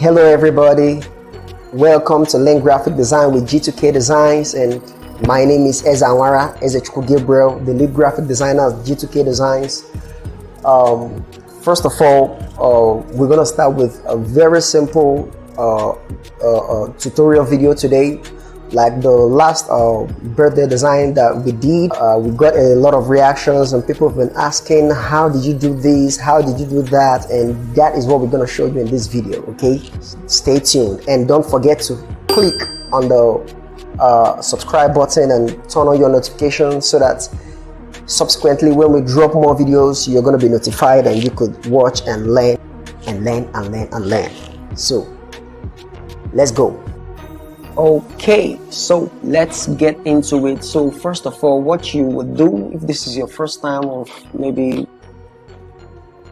Hello everybody, welcome to Learn Graphic Design with G2K Designs, and my name is Eze Anwara, Ezechukwu Gabriel, the lead graphic designer of G2K Designs. First of all, we're going to start with a very simple tutorial video today. Like the last birthday design that we did, we got a lot of reactions and people have been asking, how did you do this, how did you do that? And that is what we're going to show you in this video. Okay, stay tuned and don't forget to click on the subscribe button and turn on your notifications so that subsequently when we drop more videos, you're going to be notified and you could watch and learn and learn and learn and learn. So let's go. Okay, so let's get into it. So first of all, what you would do if this is your first time of maybe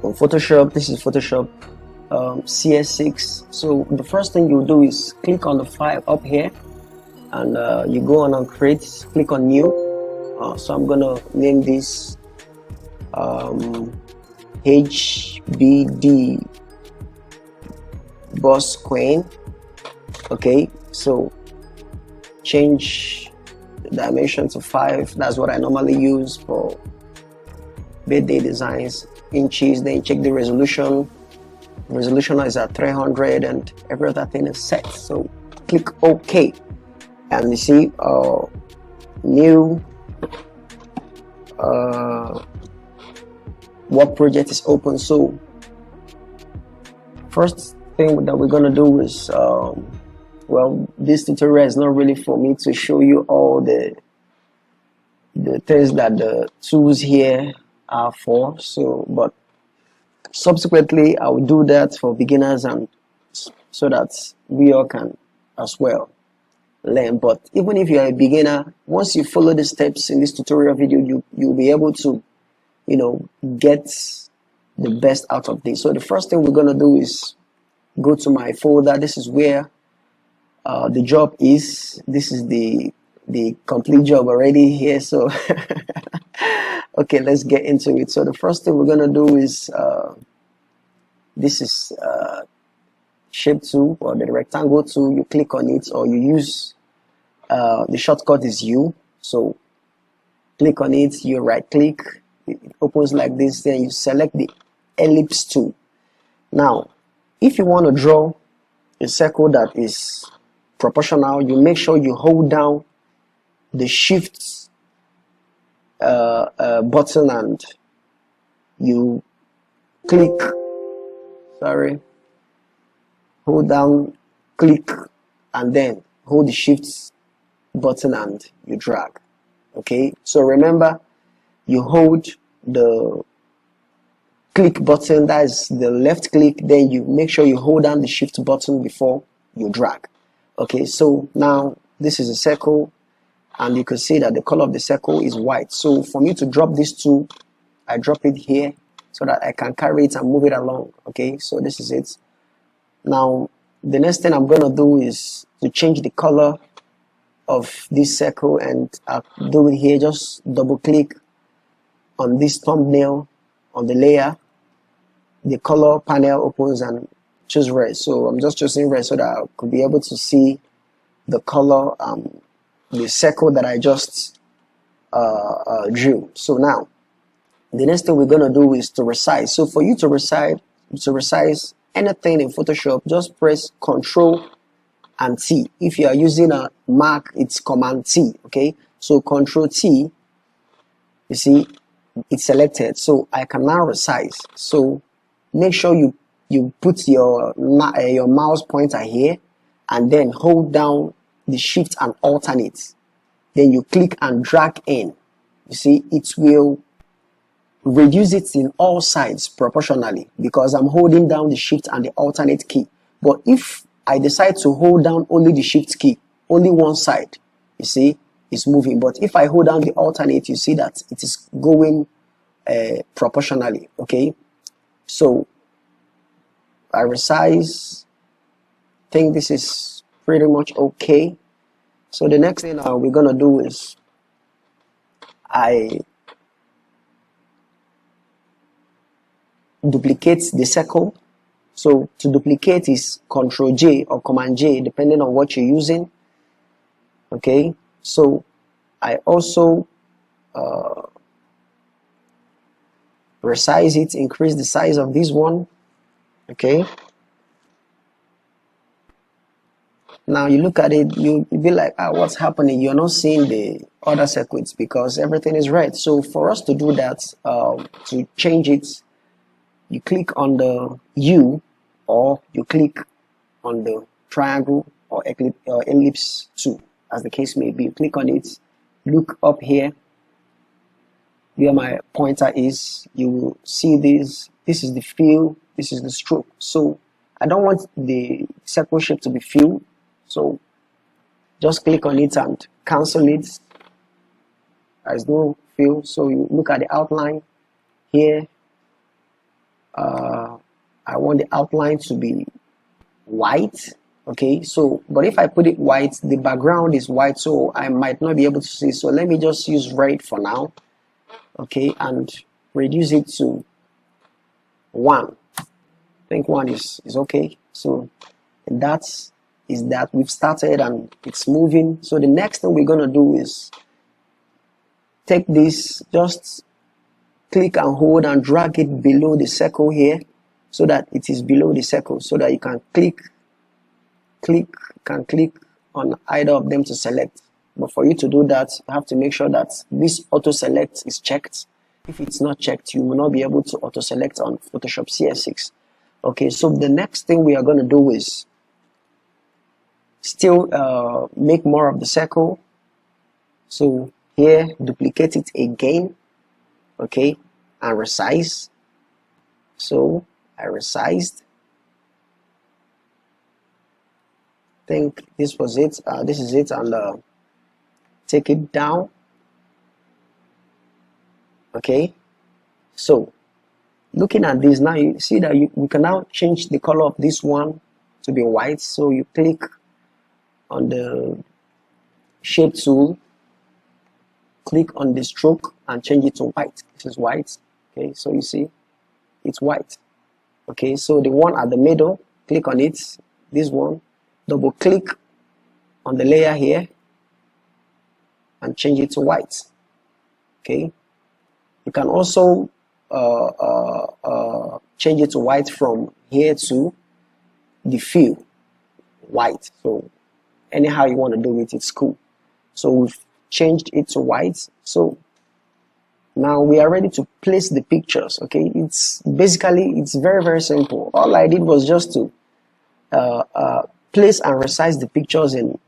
on Photoshop, this is Photoshop CS6. So the first thing you do is click on the file up here and you go on and create, click on new. So I'm gonna name this HBD Boss Queen. Okay, so change the dimension to 5. That's what I normally use for birthday designs, inches. Then check the resolution. Resolution is at 300 and every other thing is set. So click OK, and you see new work project is open. So first thing that we're gonna do is well, this tutorial is not really for me to show you all the things that the tools here are for. So, but subsequently, I will do that for beginners and so that we all can as well learn. But even if you are a beginner, once you follow the steps in this tutorial video, you'll be able to, you know, get the best out of this. So the first thing we're gonna do is go to my folder. This is where the job is. This is the complete job already here. So okay, let's get into it. So the first thing we're gonna do is this is shape tool or the rectangle tool. You click on it or you use the shortcut is U. So click on it, you right click, it opens like this, then you select the ellipse tool. Now if you want to draw a circle that is proportional, you make sure you hold down the shift button and you click, hold down, click, and then hold the shift button and you drag. Okay, so remember, you hold the click button, that is the left click, then you make sure you hold down the shift button before you drag. Okay, so now this is a circle and you can see that the color of the circle is white. So for me to drop this tool, I drop it here so that I can carry it and move it along. Okay, so this is it. Now the next thing I'm gonna do is to change the color of this circle, and I'll do it here. Just double click on this thumbnail on the layer, the color panel opens and choose red. So I'm just choosing red so that I could be able to see the color, the circle that I just drew. So now the next thing we're gonna do is to resize. So for you to resize anything in Photoshop, just press Ctrl and T. If you are using a Mac, it's Command T. Okay, so Ctrl T, you see it's selected, so I can now resize. So make sure you put your mouse pointer here and then hold down the shift and alternate, then you click and drag in. You see it will reduce it in all sides proportionally because I'm holding down the shift and the alternate key. But if I decide to hold down only the shift key, only one side, you see it's moving. But if I hold down the alternate, you see that it is going proportionally. Okay, so I resize. I think this is pretty much okay. So the next thing we're gonna do is I duplicate the circle. So to duplicate is Ctrl J or Command J, depending on what you're using. Okay, so I also resize it, increase the size of this one. Okay, now you look at it, you'll be like, what's happening? You're not seeing the other circuits because everything is red. So for us to do that, to change it, you click on the U, or you click on the triangle or ellipse 2, as the case may be. You click on it, look up here where my pointer is. You will see this is the fill, this is the stroke. So I don't want the circle shape to be filled, so just click on it and cancel it. There's no fill, so you look at the outline here. I want the outline to be white. Okay, so but if I put it white, the background is white, so I might not be able to see. So let me just use red for now. Okay, and reduce it to 1. I think 1 is okay. So that is that we've started and it's moving. So the next thing we're gonna do is take this, just click and hold and drag it below the circle here, so that it is below the circle, so that you can click on either of them to select. But for you to do that, you have to make sure that this auto select is checked. If it's not checked, you will not be able to auto select on Photoshop CS6. Okay, so the next thing we are going to do is still make more of the circle. So here, duplicate it again. Okay, and resize. So I resized. I think this was it. This is it, and take it down. Okay, so looking at this now, you see that you can now change the color of this one to be white. So you click on the shape tool, click on the stroke and change it to white. This is white. Okay, so you see it's white. Okay, so the one at the middle, click on it, this one, double click on the layer here and change it to white. Okay, you can also change it to white from here to the fill white. So anyhow you want to do it, it's cool. So we've changed it to white. So now we are ready to place the pictures. Okay, it's very, very simple. All I did was just to place and resize the pictures in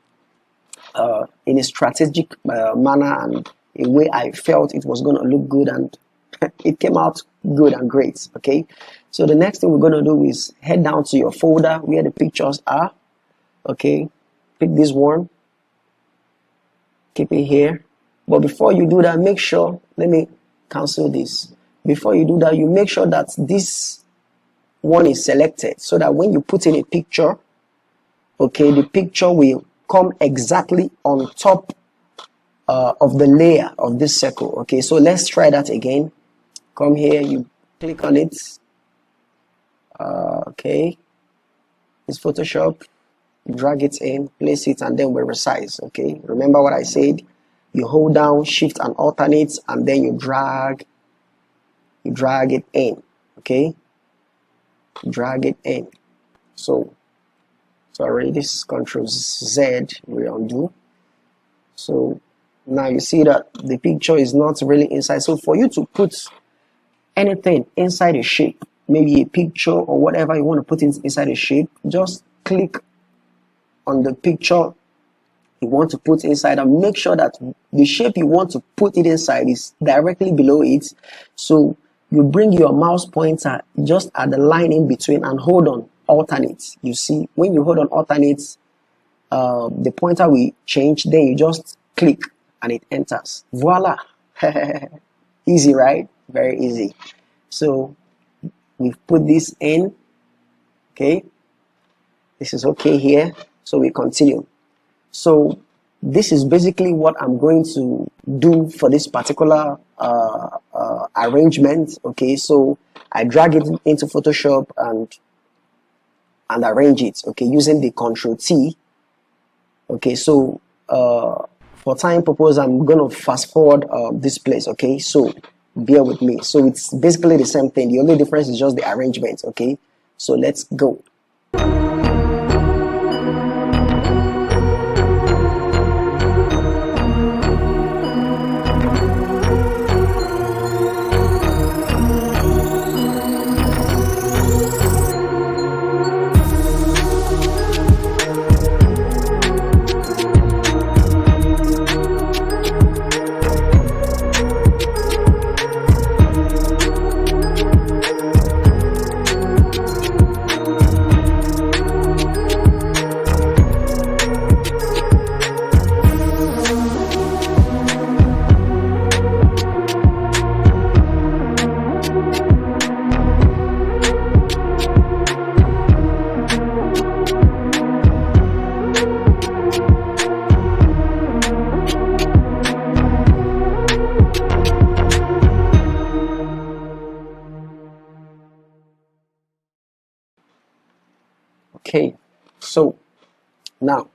a strategic manner and a way I felt it was going to look good, and it came out good and great. Okay, so the next thing we're going to do is head down to your folder where the pictures are. Okay, pick this one, keep it here. But before you do that, make sure, let me cancel this. Before you do that, you make sure that this one is selected, so that when you put in a picture, okay, the picture will come exactly on top of the layer of this circle. Okay, so let's try that again. Come here, you click on it. Okay, it's Photoshop. Drag it in, place it, and then we resize. Okay, remember what I said. You hold down shift and alternate, and then you drag it in. Okay, drag it in. So sorry, this is Ctrl Z, we undo. So now you see that the picture is not really inside. So for you to put anything inside a shape, maybe a picture or whatever you want to put inside a shape, just click on the picture you want to put inside and make sure that the shape you want to put it inside is directly below it. So you bring your mouse pointer just at the line in between and hold on alternate. You see, when you hold on alternate, the pointer will change. Then you just click and it enters. Voila. Easy, right? Very easy. So we've put this in. Okay, this is okay here, so we continue. So this is basically what I'm going to do for this particular arrangement. Okay, so I drag it into Photoshop and and arrange it, okay, using the Control T. Okay, so for time purpose, I'm gonna fast forward this place, okay, so bear with me. So it's basically the same thing, the only difference is just the arrangement, okay. So let's go. Okay, so now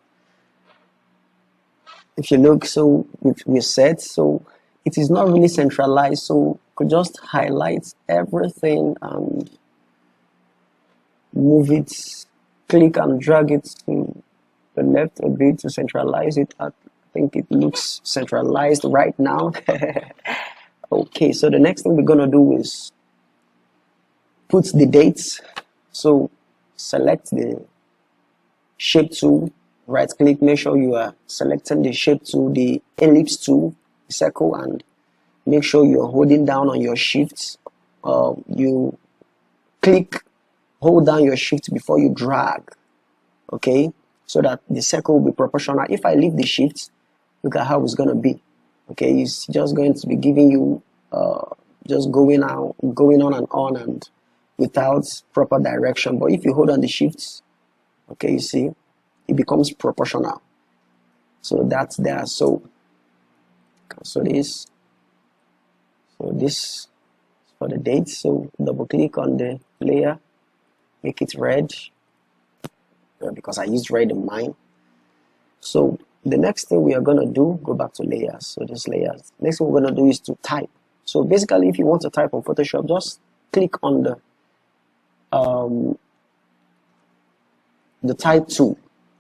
if you look, so we said, so it is not really centralized, so could just highlight everything and move it, click and drag it to the left a bit to centralize it. I think it looks centralized right now. Okay, so the next thing we're gonna do is put the dates. So select the shape tool, right click, make sure you are selecting the shape tool, the ellipse tool, circle, and make sure you're holding down on your shift. You click, hold down your shift before you drag, okay, so that the circle will be proportional. If I leave the shift, look at how it's going to be, okay. It's just going to be giving you just going on and on and without proper direction. But if you hold on the shifts, okay, you see it becomes proportional. So that's there. So this, so this for the date. So double click on the layer, make it red because I used red in mine. So the next thing we are going to do, go back to layers. So this layers, next thing we're going to do is to type. So basically, if you want to type on Photoshop, just click on the type tool,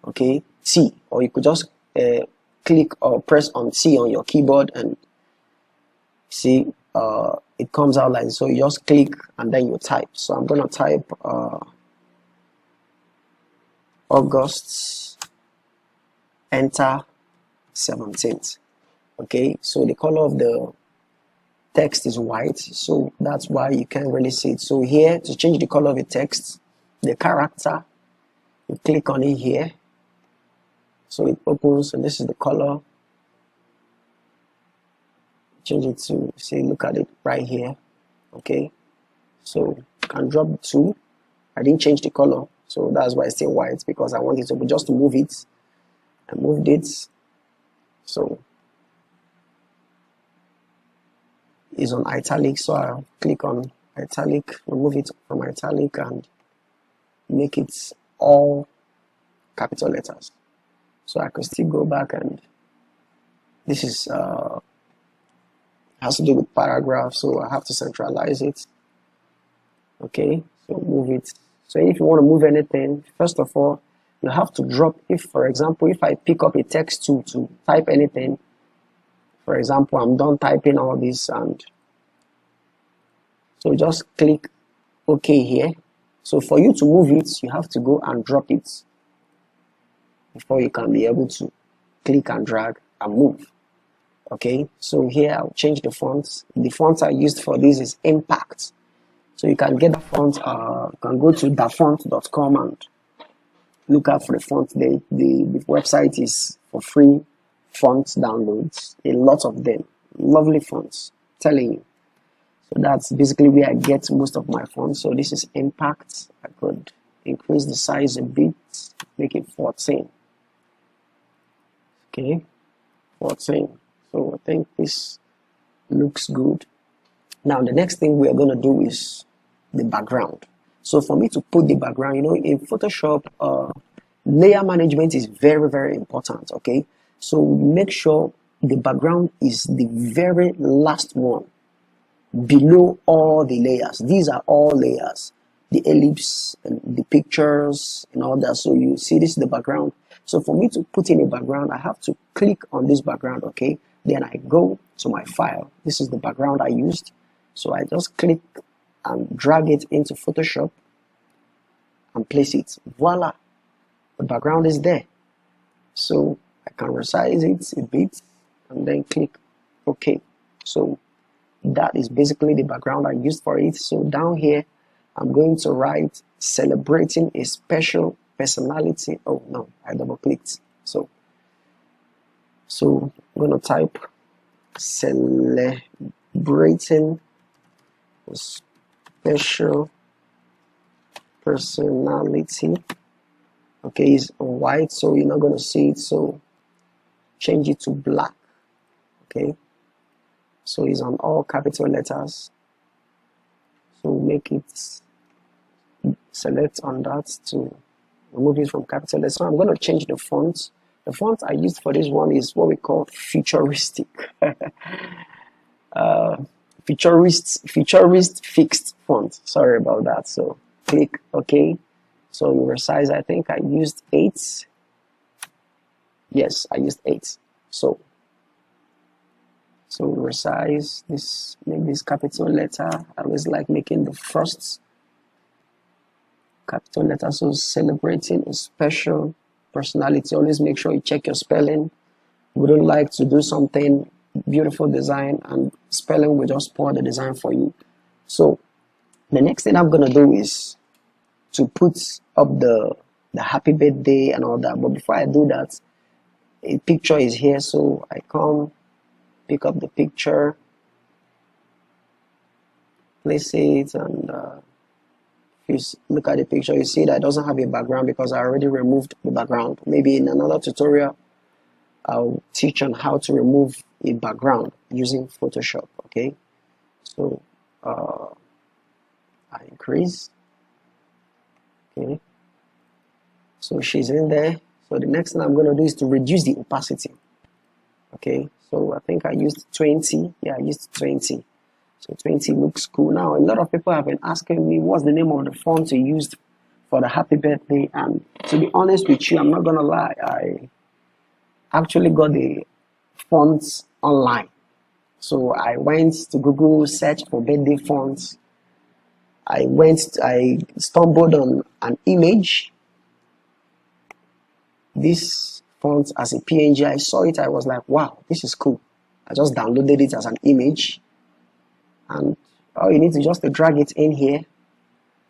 okay, T, or you could just click or press on T on your keyboard and see it comes out like so. You just click and then you type. So I'm gonna type August, enter 17th. Okay, so the color of the text is white, so that's why you can't really see it. So here, to change the color of the text, the character, you click on it here, so it opens, and this is the color. Change it to, see, look at it right here, okay. So you can drop the tool. I didn't change the color, so that's why it's still white, because I want it to be just to move it. I moved it, so it's on italic, so I'll click on italic, remove it from italic and make it all capital letters. So I can still go back, and this is has to do with paragraph, so I have to centralize it. Okay, so move it. So if you want to move anything, first of all, you have to drop. If, for example, if I pick up a text tool to type anything, for example, I'm done typing all this, and so just click OK here. So for you to move it, you have to go and drop it before you can be able to click and drag and move. Okay, so here I'll change the fonts. The fonts I used for this is Impact. So you can get the font, you can go to dafont.com and look out for the font. The website is for free font downloads, a lot of them, lovely fonts, telling you. So that's basically where I get most of my fonts. So this is Impact. I could increase the size a bit, make it 14. Okay, 14. So I think this looks good. Now the next thing we are going to do is the background. So for me to put the background, in Photoshop, layer management is very, very important. Okay, so make sure the background is the very last one below all the layers. These are all layers, the ellipse and the pictures and all that. So you see, this is the background. So for me to put in a background, I have to click on this background. Okay, then I go to my file. This is the background I used. So I just click and drag it into Photoshop and place it. Voila, the background is there. So I can resize it a bit and then click OK. So that is basically the background I used for it. So down here, I'm going to write celebrating a special personality. Oh no, I double clicked. So I'm going to type celebrating a special personality. Okay, it's white, so you're not going to see it. So change it to black. Okay, so it's on all capital letters. So make it, select on that to remove it from capital letters. So I'm going to change the font. The font I used for this one is what we call futuristic. Futurist fixed font. Sorry about that. So click OK. So you resize, I think I used 8. Yes, I used 8. So resize this, make this capital letter. I always like making the first capital letter. So celebrating a special personality. Always make sure you check your spelling. We don't like to do something beautiful design and spelling will just spoil the design for you. So the next thing I'm gonna do is to put up the happy birthday and all that. But before I do that, a picture is here, so I come pick up the picture, place it, and if you look at the picture, you see that it doesn't have a background because I already removed the background. Maybe in another tutorial I'll teach on how to remove a background using Photoshop. Okay, so I increase. Okay, so she's in there. So the next thing I'm going to do is to reduce the opacity. Okay, so I think I used 20. Yeah, I used 20. So 20 looks cool. Now, a lot of people have been asking me what's the name of the font you used for the happy birthday. And to be honest with you, I'm not going to lie. I actually got the fonts online. So I went to Google, search for birthday fonts. I stumbled on an image. This font as a PNG, I saw it, I was like, wow, this is cool. I just downloaded it as an image. And all you need to just drag it in here.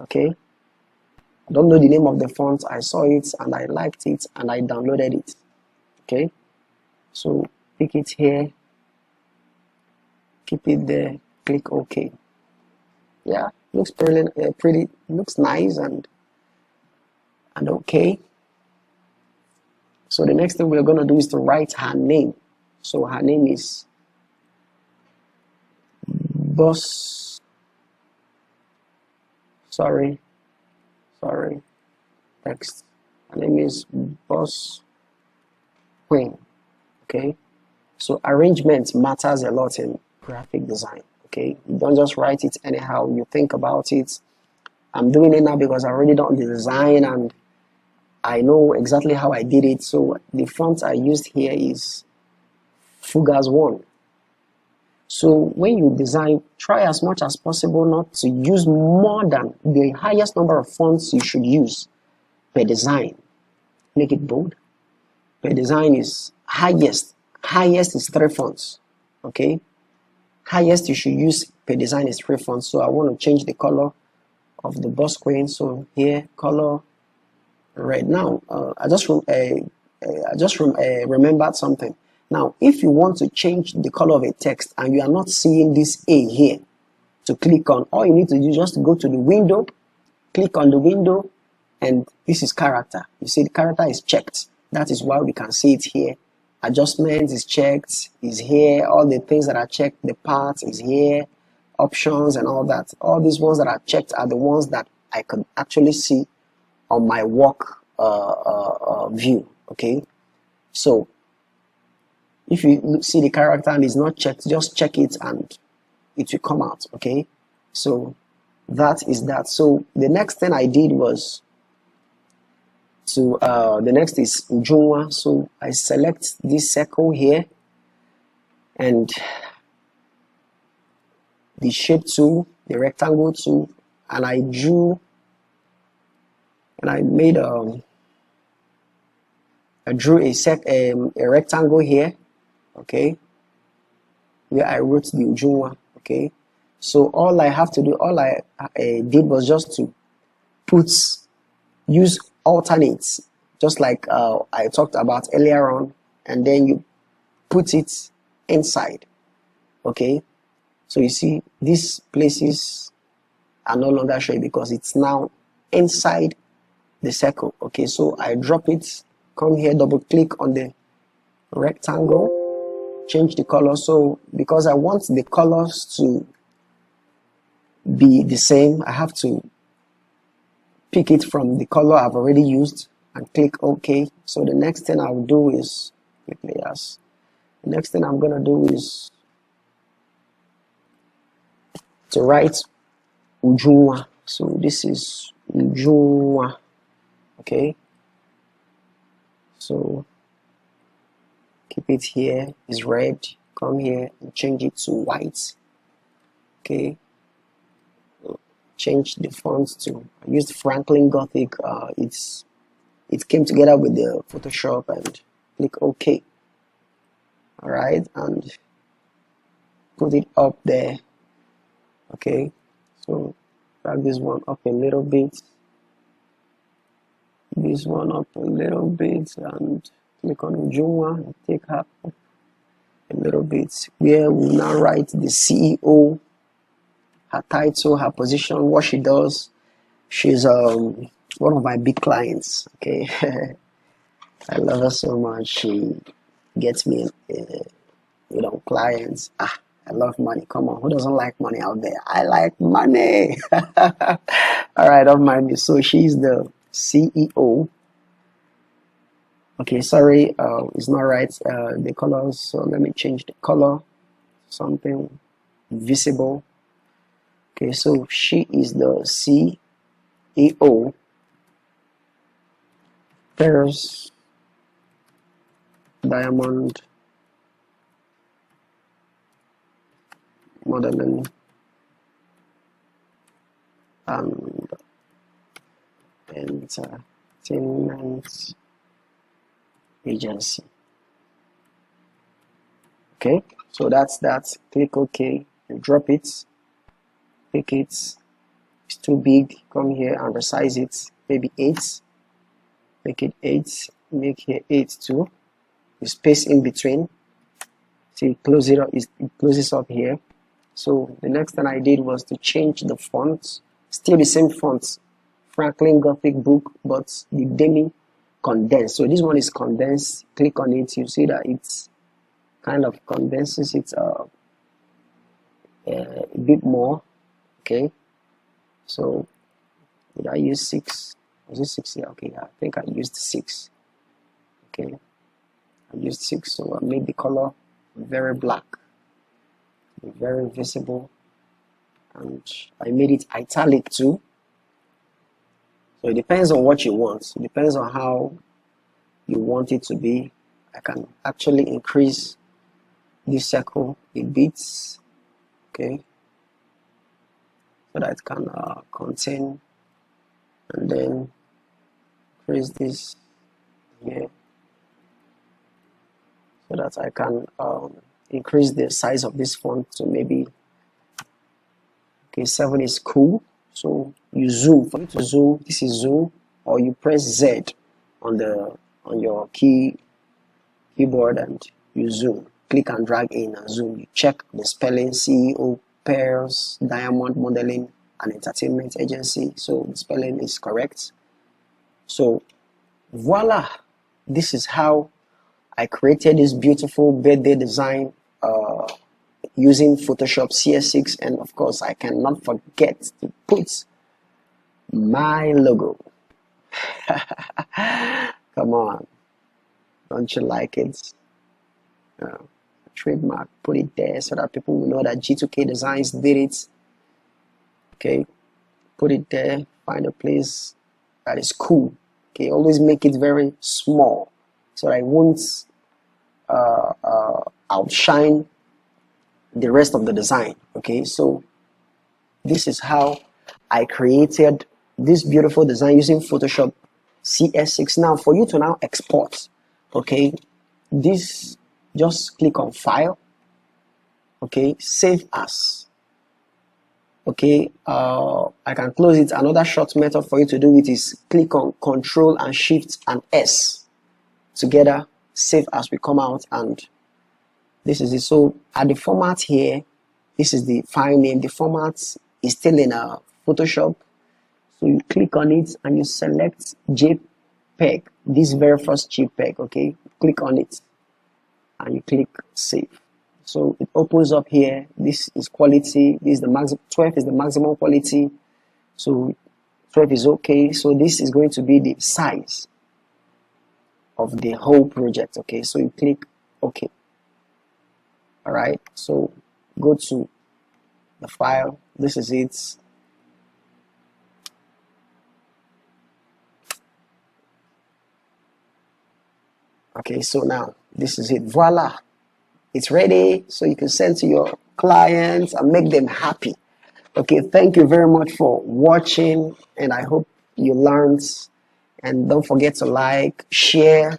Okay. I don't know the name of the font. I saw it and I liked it and I downloaded it. Okay. So pick it here. Keep it there. Click OK. Yeah, looks pretty, looks nice and okay. So the next thing we're going to do is to write her name. So her name is Boss. Sorry. Text. Her name is Boss Queen. Okay. So arrangement matters a lot in graphic design. Okay. You don't just write it anyhow. You think about it. I'm doing it now because I've already done the design and I know exactly how I did it. So the font I used here is Fugaz 1. So when you design, try as much as possible not to use more than the highest number of fonts you should use per design. Make it bold. Per design is highest. Highest is 3 fonts. Okay. Highest you should use per design is 3 fonts. So I want to change the color of the Boss Queen. So here, color red. Now, I just remembered something. Now, if you want to change the color of a text and you are not seeing this A here to click on, all you need to do is just go to the window, click on the window, and this is character. You see the character is checked. That is why we can see it here. Adjustments is checked, is here. All the things that are checked, the parts is here, options and all that. All these ones that are checked are the ones that I could actually see on my work view. Okay, so if you see the character and it's not checked, just check it and it will come out. Okay, so that is that. So the next thing I did was to the next is Ujunwa. So I select this circle here and the shape tool, the rectangle tool, and I drew and I made I drew a rectangle here, okay, where I wrote the Ujunwa. Okay, so all I have to do, all I did was just to use alternates, just like I talked about earlier on, and then you put it inside. Okay, so you see these places are no longer showing because it's now inside the circle. Okay, so I drop it, come here, double click on the rectangle, change the color. So because I want the colors to be the same, I have to pick it from the color I've already used and click OK. So the next thing I'll do is click layers. The next thing I'm gonna do is to write Ujunwa. So this is Ujunwa. Okay, so keep it here, it's red, come here and change it to white. Okay, change the font to, I used Franklin Gothic. It came together with the Photoshop, and click OK. All right, and put it up there. Okay, so drag this one up a little bit, this one up a little bit, and click on Ujunwa and take her up a little bit, where we now write the CEO, her title, her position, what she does. She's one of my big clients. Okay, I love her so much. She gets me clients. I love money. Come on, who doesn't like money out there? I like money. All right, don't mind me. So she's the CEO. Okay, sorry, it's not right. The colors. So let me change the color. Something visible. Okay, so she is the CEO. Paris Diamond Modeling and Entertainment Agency. Okay, so that's that. Click OK and drop it. Click it. It's too big. Come here and resize it. Maybe 8. Make it 8. Make here 8 too. The space in between. See, close it up. It closes up here. So the next thing I did was to change the font. Still the same font, Franklin Gothic book, but the demi condensed. So this one is condensed. Click on it. You see that it's kind of condenses it a bit more. Okay. So did I use 6? Was it 6? Yeah. Okay. I think I used 6. Okay. I used 6. So I made the color very black, very visible, and I made it italic too. So it depends on what you want. It depends on how you want it to be. I can actually increase this circle a bit, okay, so that it can contain, and then increase this here so that I can increase the size of this font to maybe, okay, 7 is cool. So you zoom. For you to zoom, this is zoom, or you press Z on your keyboard and you zoom. Click and drag in and zoom. You check the spelling: CEO, Paris Diamond Modeling and Entertainment Agency. So the spelling is correct. So voila, this is how I created this beautiful birthday design using Photoshop CS6, and of course I cannot forget to put my logo. Come on, don't you like it? Trademark, put it there so that people will know that G2K Designs did it. Okay, put it there, find a place that is cool. Okay, always make it very small so that it won't outshine the rest of the design. Okay, so this is how I created this beautiful design using Photoshop CS6. Now for you to now export, okay, this, just click on file, okay, save as. Okay, I can close it. Another short method for you to do it is click on Control and Shift and S together, save as, we come out, and this is it. So at the format here, this is the file name. The format is still in Photoshop. So you click on it and you select JPEG, this very first JPEG. Okay, click on it and you click save. So it opens up here. This is quality. This is the maximum. 12 is the maximum quality. So 12 is okay. So this is going to be the size of the whole project. Okay, so you click OK. All right, so go to the file. This is it. Okay, so now this is it. Voila, it's ready. So you can send to your clients and make them happy. Okay, thank you very much for watching, and I hope you learned. And don't forget to like, share,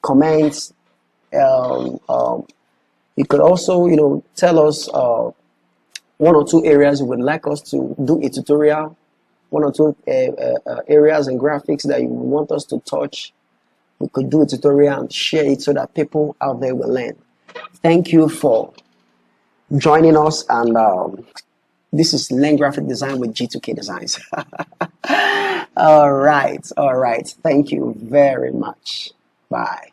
comment. You could also, tell us one or two areas you would like us to do a tutorial, one or two areas and graphics that you want us to touch. We could do a tutorial and share it so that people out there will learn. Thank you for joining us, and this is Learn Graphic Design with G2K Designs. All right. Thank you very much. Bye.